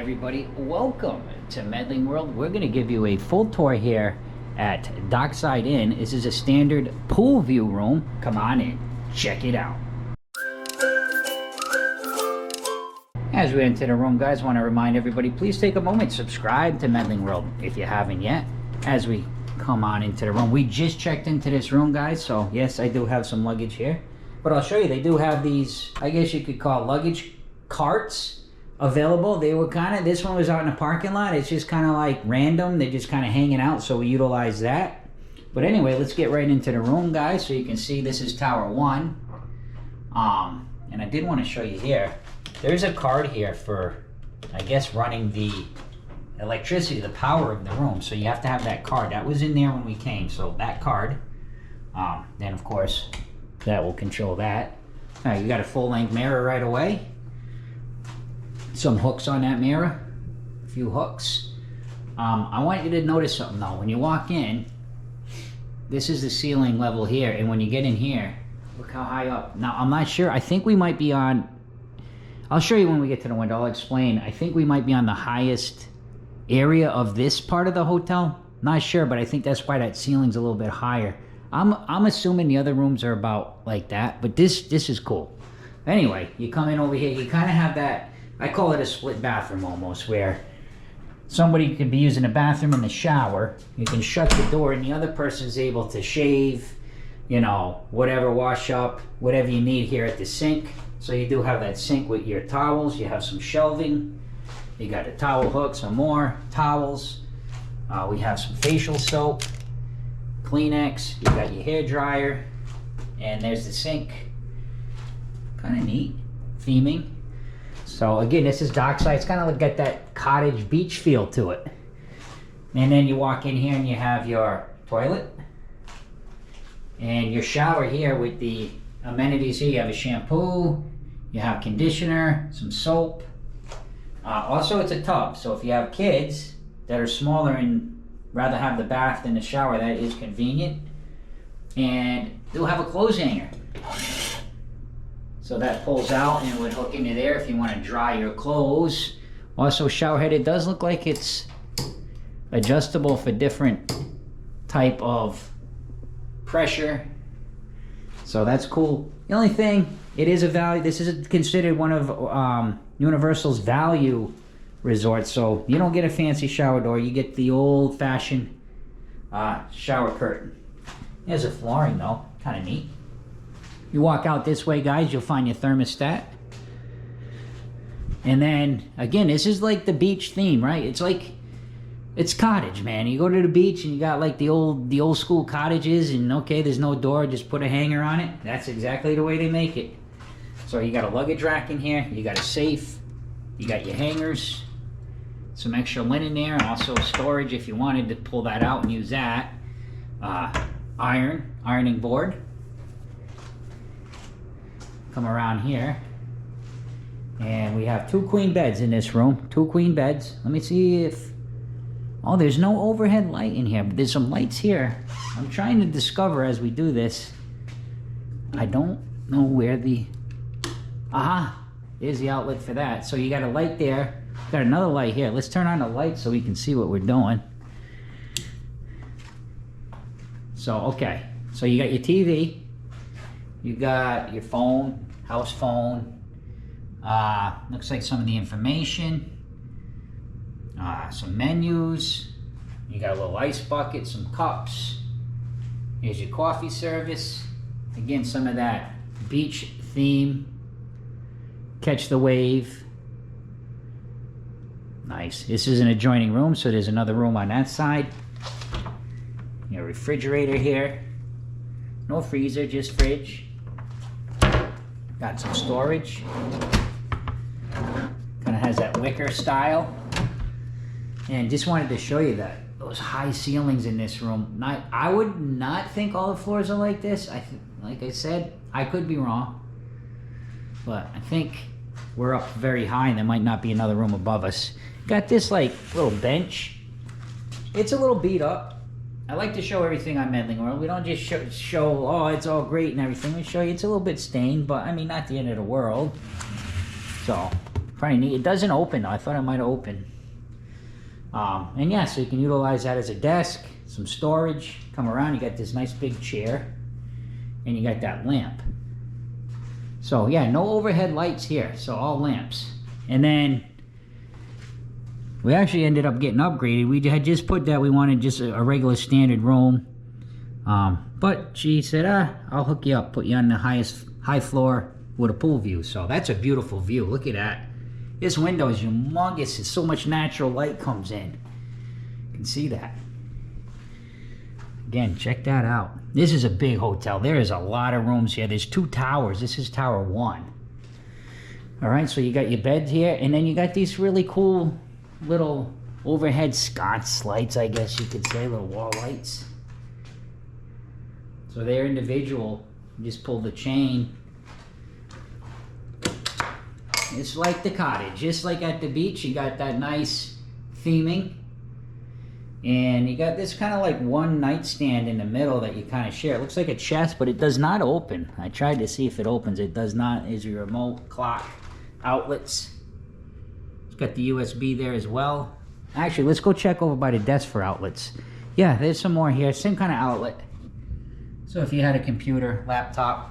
everybody, welcome to Medling World. We're going to give you a full tour here at Dockside Inn. This is a standard pool view room. Come on in, check it out. As we enter the room, guys, I want to remind everybody, please take a moment, subscribe to Medling World if you haven't yet. As we come on into the room, we just checked into this room, guys, so yes, I do have some luggage here, but I'll show you. They do have these, I guess you could call luggage carts available. They were kind of, this one was out in the parking lot. It's just kind of like random. They're just kind of hanging out, so we utilize that. But anyway, let's get right into the room, guys, so you can see this is Tower 1. And I did want to show you here. There's a card here for, I guess, running the electricity, the power of the room. So you have to have that card. That was in there when we came, so that card. Then, of course, that will control that. All right, you got a full-length mirror right away. Some hooks on that mirror, a few hooks. I want you to notice something though. When you walk in, this is the ceiling level here, and when you get in here, look how high up. Now, I'm not sure. I think we might be on, I'll show you when we get to the window. I'll explain. I think we might be on the highest area of this part of the hotel. Not sure, but I think that's why that ceiling's a little bit higher. I'm assuming the other rooms are about like that, but this is cool. Anyway, you come in over here, you kind of have that, I call it a split bathroom almost, where somebody could be using the bathroom and the shower. You can shut the door and the other person's able to shave, you know, whatever, wash up, whatever you need here at the sink. So you do have that sink with your towels. You have some shelving. You got the towel hooks, some more towels. We have some facial soap, Kleenex. You got your hair dryer, and there's the sink. Kind of neat theming. So again, this is Dockside. It's kind of got that cottage beach feel to it. And then you walk in here and you have your toilet and your shower here with the amenities here. You have a shampoo, you have conditioner, some soap. Also, it's a tub. So if you have kids that are smaller and rather have the bath than the shower, that is convenient. And they'll have a clothes hanger. So that pulls out and would hook into there if you want to dry your clothes. Also, shower head, it does look like it's adjustable for different type of pressure. So that's cool. The only thing, it is a value, this is considered one of Universal's value resorts. So you don't get a fancy shower door, you get the old fashioned shower curtain. There's a flooring though, kind of neat. You walk out this way, guys, you'll find your thermostat. And then, again, this is like the beach theme, right? It's like, it's cottage, man. You go to the beach and you got like the old school cottages, and okay, there's no door, just put a hanger on it. That's exactly the way they make it. So you got a luggage rack in here, you got a safe, you got your hangers, some extra linen there, and also storage if you wanted to pull that out and use that. Ironing board. Come around here, and we have 2 queen beds in this room. 2 queen beds. Let me see if, oh, there's no overhead light in here, but there's some lights here. I'm trying to discover as we do this. I don't know where the, aha, there's the outlet for that. So you got a light there, got another light here. Let's turn on the light so we can see what we're doing. So, okay, so you got your TV. You got your phone, house phone. Looks like some of the information. Some menus. You got a little ice bucket, some cups. Here's your coffee service. Again, some of that beach theme. Catch the wave. Nice. This is an adjoining room, so there's another room on that side. Your refrigerator here. No freezer, just fridge. Got some storage. Kind of has that wicker style. And just wanted to show you that those high ceilings in this room. I would not think all the floors are like this. Like I said, I could be wrong, but I think we're up very high and there might not be another room above us. Got this like little bench. It's a little beat up. I like to show everything on Medling World. We don't just show, oh, it's all great and everything. We show you it's a little bit stained, but I mean, not the end of the world. So, Pretty neat. It doesn't open though. I thought it might open. And yeah, so you can utilize that as a desk, some storage. Come around, you got this nice big chair, and you got that lamp. So yeah, no overhead lights here, so all lamps. And then we actually ended up getting upgraded. We had just put that we wanted just a regular standard room. But she said, I'll hook you up, put you on the high floor with a pool view. So that's a beautiful view. Look at that. This window is humongous. It's so much natural light comes in. You can see that. Again, check that out. This is a big hotel. There is a lot of rooms here. There's 2 towers. This is tower 1. All right, so you got your bed here, and then you got these really cool little overhead sconce lights, I guess you could say, little wall lights. So they're individual. You just pull the chain. It's like the cottage, just like at the beach. You got that nice theming, and you got this kind of like one nightstand in the middle that you kind of share. It looks like a chest, but it does not open. I tried to see if it opens. It does not. Is your remote, clock, outlets. It's got the USB there as well. Actually, let's go check over by the desk for outlets. Yeah, there's some more here. Same kind of outlet. So if you had a computer, laptop,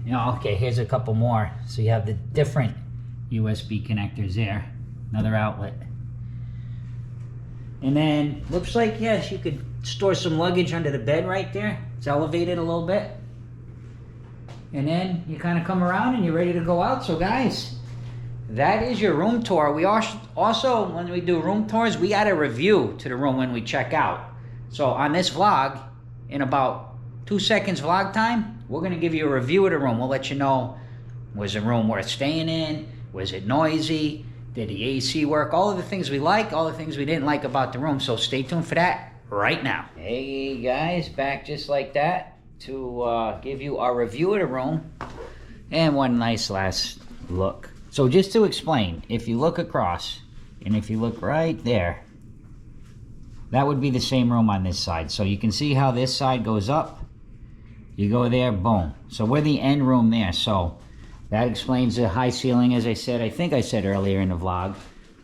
you know, okay, here's a couple more. So you have the different USB connectors there. Another outlet. And then, looks like, yes, you could store some luggage under the bed right there. It's elevated a little bit. And then you kind of come around and you're ready to go out. So guys, that is your room tour. We also, when we do room tours, we add a review to the room when we check out. So on this vlog, in about 2 seconds vlog time, we're going to give you a review of the room. We'll let you know, was the room worth staying in? Was it noisy? Did the AC work? All of the things we like, all the things we didn't like about the room. So stay tuned for that right now. Hey guys, back just like that to give you our review of the room and one nice last look. So just to explain, if you look across and if you look right there, that would be the same room on this side. So you can see how this side goes up. You go there, boom. So we're the end room there. So that explains the high ceiling, as I said. I think I said earlier in the vlog.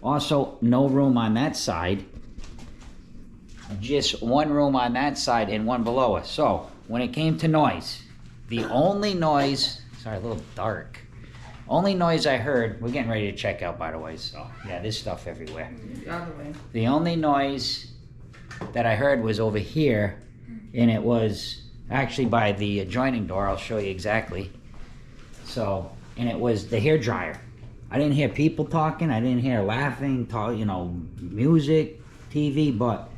Also, no room on that side. Just one room on that side and one below us. So when it came to noise, the only noise, sorry, a little dark. Only noise I heard, we're getting ready to check out, by the way. So yeah, there's stuff everywhere. The other way. The only noise that I heard was over here, and it was actually by the adjoining door. I'll show you exactly. So, and it was the hair dryer. I didn't hear people talking. I didn't hear laughing, you know, music, TV, but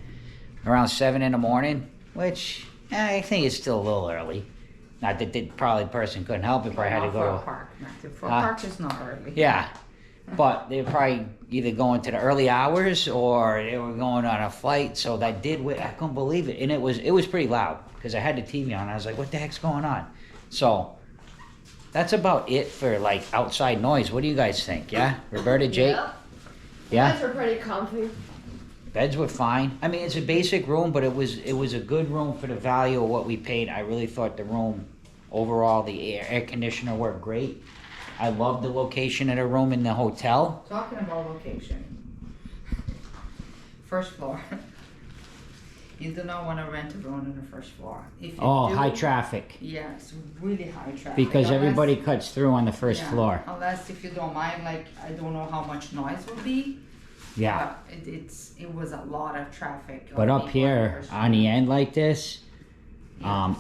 around 7 in the morning, which I think is still a little early. Not that probably the person couldn't help it, probably had to go for a park. For a park is not early. Yeah. But they were probably either going to the early hours or they were going on a flight. So that did, I couldn't believe it. And it was pretty loud because I had the TV on. I was like, what the heck's going on? So that's about it for like outside noise. What do you guys think? Yeah? Roberta, Jake? Yep. Yeah? Beds were pretty comfy. Beds were fine. I mean, it's a basic room, but it was a good room for the value of what we paid. I really thought the room, overall, the air conditioner worked great. I love the location of the room in the hotel. Talking about location. First floor. You do not want to rent a room on the first floor. If you do, high traffic. Yes, really high traffic. Because everybody cuts through on the first floor. Unless if you don't mind, like, I don't know how much noise will be. Yeah. But it was a lot of traffic. But up here, on the end like this,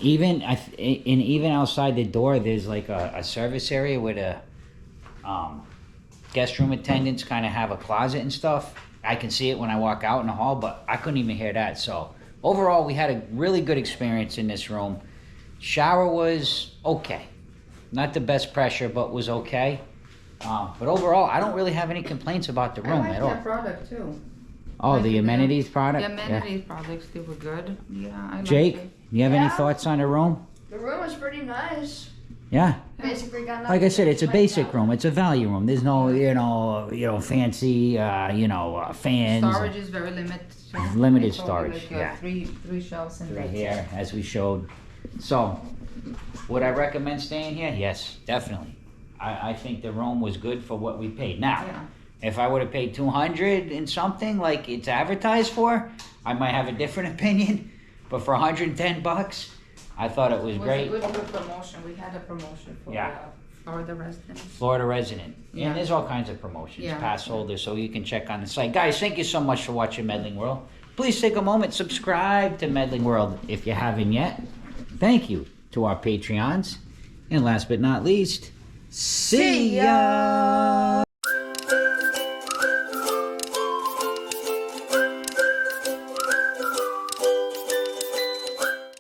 even outside the door, there's like a service area where the guest room attendants kind of have a closet and stuff. I can see it when I walk out in the hall, but I couldn't even hear that. So overall, we had a really good experience in this room. Shower was okay. Not the best pressure, but was okay. But overall, I don't really have any complaints about the room at all. I like that product too. Oh, the amenities product? The amenities products, they were good. Yeah, I like Jake, it. you have any Yeah. thoughts on the room? The room was pretty nice. Yeah. Basically got nothing. Like I said, it's a to basic complain room. It's a value room. There's no, fancy, fans. Storage is very limited. Limited It's only storage, like, yeah. Three shelves and Right that's here, it. as we showed. So, would I recommend staying here? Yes, definitely. I think the room was good for what we paid. Now, Yeah. if I would have paid 200 and something like it's advertised for, I might have a different opinion. But for $110, I thought it was It was great. a good promotion. We had a promotion for Yeah. Florida residents. Florida resident. Yeah. And there's all kinds of promotions, Yeah. pass holders, so you can check on the site. Guys, thank you so much for watching Medling World. Please take a moment, subscribe to Medling World if you haven't yet. Thank you to our Patreons. And last but not least, see ya!